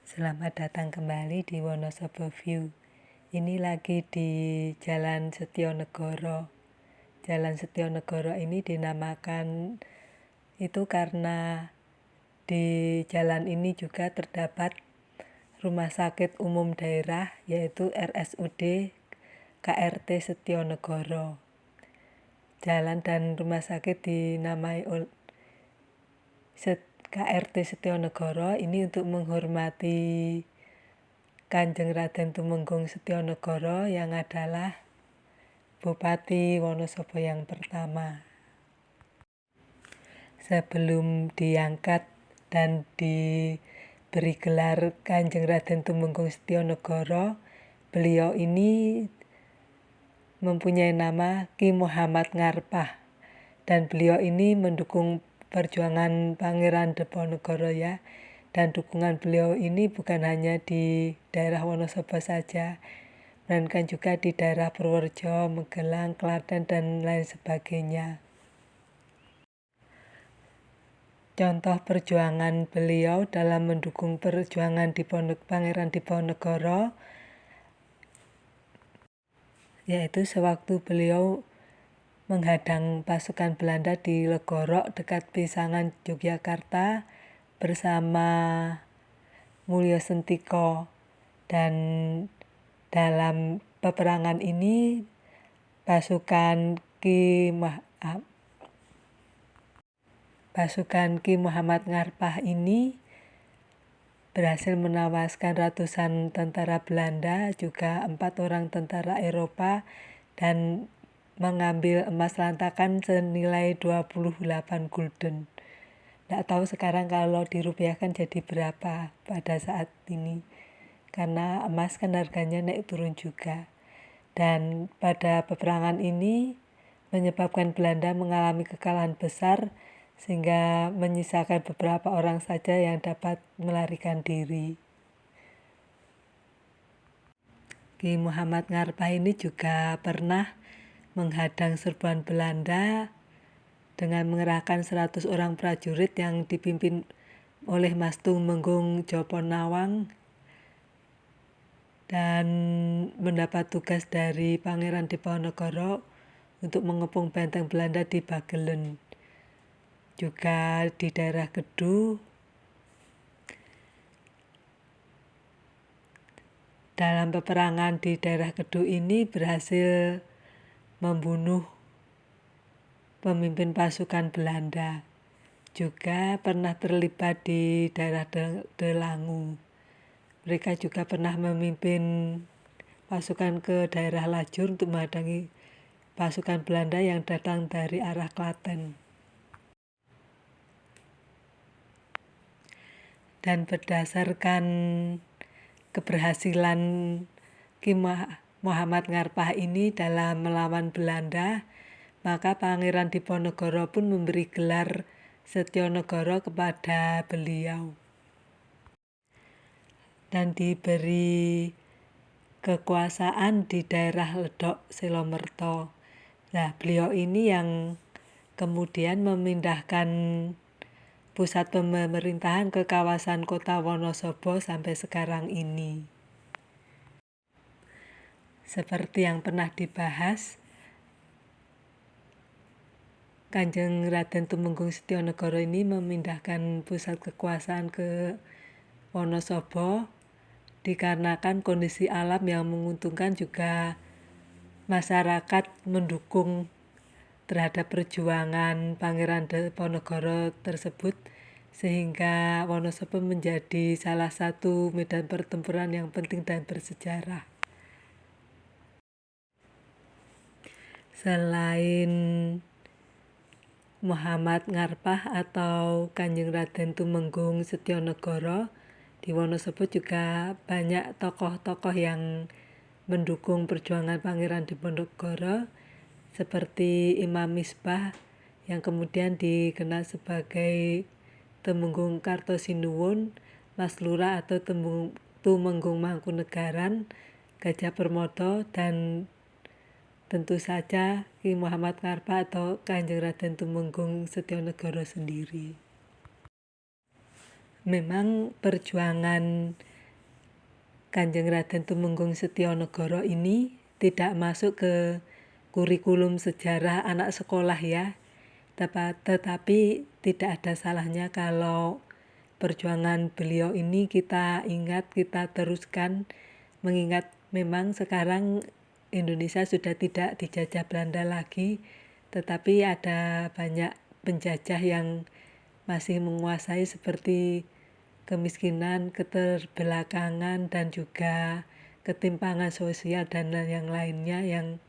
Selamat datang kembali di Wonosobo View. Ini lagi di Jalan Setionegoro. Jalan Setionegoro ini dinamakan itu karena di jalan ini juga terdapat Rumah Sakit Umum Daerah, yaitu RSUD KRT Setionegoro. Jalan dan rumah sakit dinamai KRT Setionegoro ini untuk menghormati Kanjeng Raden Tumenggung Setionegoro yang adalah Bupati Wonosobo yang pertama. Sebelum diangkat dan diberi gelar Kanjeng Raden Tumenggung Setionegoro, beliau ini mempunyai nama Ki Muhammad Ngarpah, dan beliau ini mendukung perjuangan Pangeran Diponegoro ya. Dan dukungan beliau ini bukan hanya di daerah Wonosobo saja, melainkan juga di daerah Purworejo, Magelang, Klaten, dan lain sebagainya. Contoh perjuangan beliau dalam mendukung perjuangan Pangeran Diponegoro yaitu sewaktu beliau menghadang pasukan Belanda di Legorok dekat Pisangan, Yogyakarta bersama Mulyo Sentiko. Dan dalam peperangan ini pasukan Ki Muhammad Ngarpah ini berhasil menewaskan ratusan tentara Belanda, juga 4 orang tentara Eropa, dan mengambil emas lantakan senilai 28 gulden. Nggak tahu sekarang kalau dirupiahkan jadi berapa pada saat ini, karena emas kan harganya naik turun juga. Dan pada peperangan ini menyebabkan Belanda mengalami kekalahan besar, sehingga menyisakan beberapa orang saja yang dapat melarikan diri. Ki Muhammad Ngarpah ini juga pernah menghadang serbuan Belanda dengan mengerahkan 100 orang prajurit yang dipimpin oleh Mas Tumenggung Joponawang dan mendapat tugas dari Pangeran Diponegoro untuk mengepung benteng Belanda di Bagelen. Juga di daerah Gedu. Dalam peperangan di daerah Gedu ini berhasil membunuh pemimpin pasukan Belanda. Juga pernah terlibat di daerah Delangu. Mereka juga pernah memimpin pasukan ke daerah Lajur untuk menghadangi pasukan Belanda yang datang dari arah Klaten. Dan berdasarkan keberhasilan Ki Muhammad Ngarpah ini dalam melawan Belanda, maka Pangeran Diponegoro pun memberi gelar Setionegoro kepada beliau dan diberi kekuasaan di daerah Ledok Selomerto. Nah, beliau ini yang kemudian memindahkan pusat pemerintahan ke kawasan kota Wonosobo sampai sekarang ini. Seperti yang pernah dibahas, Kanjeng Raden Tumenggung Setionegoro ini memindahkan pusat kekuasaan ke Wonosobo dikarenakan kondisi alam yang menguntungkan, juga masyarakat mendukung terhadap perjuangan Pangeran Diponegoro tersebut, sehingga Wonosobo menjadi salah satu medan pertempuran yang penting dan bersejarah. Selain Muhammad Ngarpah atau Kanjeng Raden Tumenggung Setionegoro, di Wonosobo juga banyak tokoh-tokoh yang mendukung perjuangan Pangeran Diponegoro, seperti Imam Misbah yang kemudian dikenal sebagai Tumenggung Kartosinuwun, Mas Lurah atau Tumenggung Mangkunegaran, Gajah Permodo, dan tentu saja Ki Muhammad Ngarpah atau Kanjeng Raden Tumenggung Setionegoro sendiri. Memang perjuangan Kanjeng Raden Tumenggung Setionegoro ini tidak masuk ke kurikulum sejarah anak sekolah ya. Tetapi tidak ada salahnya kalau perjuangan beliau ini kita ingat, kita teruskan, mengingat memang sekarang Indonesia sudah tidak dijajah Belanda lagi, tetapi ada banyak penjajah yang masih menguasai seperti kemiskinan, keterbelakangan, dan juga ketimpangan sosial dan yang lainnya yang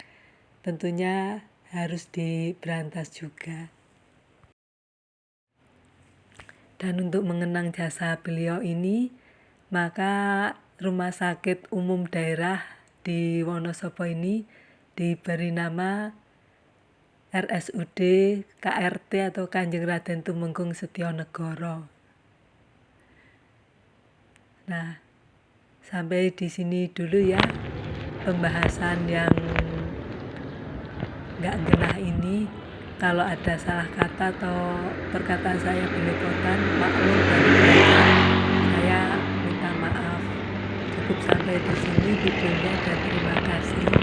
tentunya harus diberantas juga. Dan untuk mengenang jasa beliau ini, maka Rumah Sakit Umum Daerah di Wonosobo ini diberi nama RSUD KRT atau Kanjeng Raden Tumenggung Setionegoro. Nah, sampai di sini dulu ya pembahasan yang nggak genah ini. Kalau ada salah kata atau perkataan saya belepotan, maklum dari saya minta maaf. Cukup sampai di sini videonya dan terima kasih.